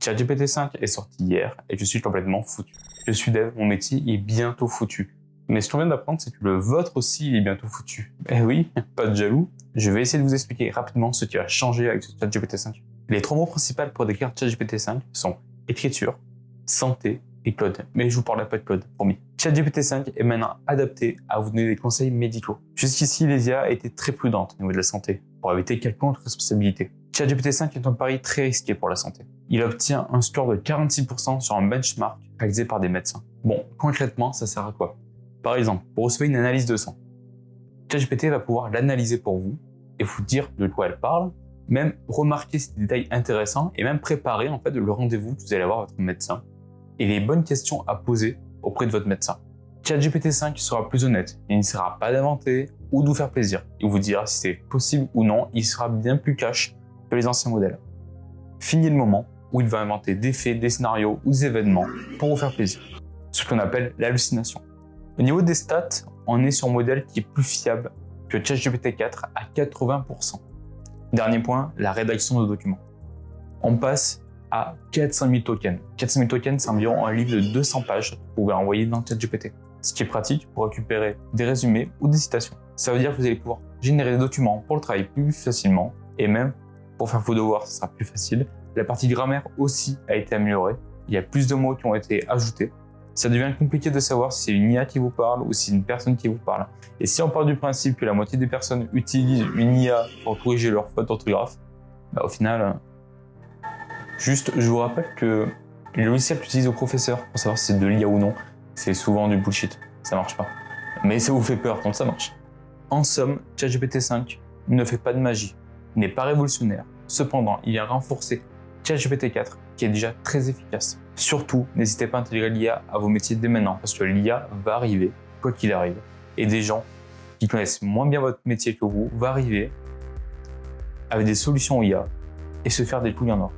ChatGPT 5 est sorti hier et je suis complètement foutu. Je suis dev, mon métier est bientôt foutu. Mais ce qu'on vient d'apprendre, c'est que le vôtre aussi il est bientôt foutu. Eh oui, pas de jaloux. Je vais essayer de vous expliquer rapidement ce qui va changer avec ce ChatGPT 5. Les 3 mots principaux pour décrire ChatGPT 5 sont écriture, santé et Claude. Mais je vous parlerai pas de Claude, promis. ChatGPT 5 est maintenant adapté à vous donner des conseils médicaux. Jusqu'ici, les IA étaient très prudentes au niveau de la santé, pour éviter quelconque responsabilité. ChatGPT 5 est un pari très risqué pour la santé. Il obtient un score de 46% sur un benchmark réalisé par des médecins. Bon, concrètement, ça sert à quoi? Par exemple, pour recevoir une analyse de sang, ChatGPT va pouvoir l'analyser pour vous et vous dire de quoi elle parle, même remarquer ces détails intéressants et même préparer en fait le rendez-vous que vous allez avoir avec votre médecin et les bonnes questions à poser auprès de votre médecin. ChatGPT 5 sera plus honnête, il ne sera pas d'inventer ou de vous faire plaisir. Il vous dira si c'est possible ou non, il sera bien plus cash que les anciens modèles. Fini le moment où il va inventer des faits, des scénarios ou des événements pour vous faire plaisir. Ce qu'on appelle l'hallucination. Au niveau des stats, on est sur un modèle qui est plus fiable que ChatGPT 4 à 80%. Dernier point, la rédaction de documents. On passe à 400 000 tokens. 400 000 tokens, c'est environ un livre de 200 pages que vous pouvez envoyer dans ChatGPT. Ce qui est pratique pour récupérer des résumés ou des citations. Ça veut dire que vous allez pouvoir générer des documents pour le travail plus facilement et même pour faire vos devoirs, ce sera plus facile. La partie grammaire aussi a été améliorée. Il y a plus de mots qui ont été ajoutés. Ça devient compliqué de savoir si c'est une IA qui vous parle ou si c'est une personne qui vous parle. Et si on part du principe que la moitié des personnes utilisent une IA pour corriger leurs fautes d'orthographe, au final, juste je vous rappelle que les logiciels que j'utilise au professeur pour savoir si c'est de l'IA ou non, c'est souvent du bullshit. Ça marche pas. Mais ça vous fait peur, donc ça marche. En somme, ChatGPT 5 ne fait pas de magie, n'est pas révolutionnaire. Cependant, il vient renforcer ChatGPT 4 qui est déjà très efficace. Surtout, n'hésitez pas à intégrer l'IA à vos métiers dès maintenant parce que l'IA va arriver, quoi qu'il arrive. Et des gens qui connaissent moins bien votre métier que vous vont arriver avec des solutions IA et se faire des couilles en or.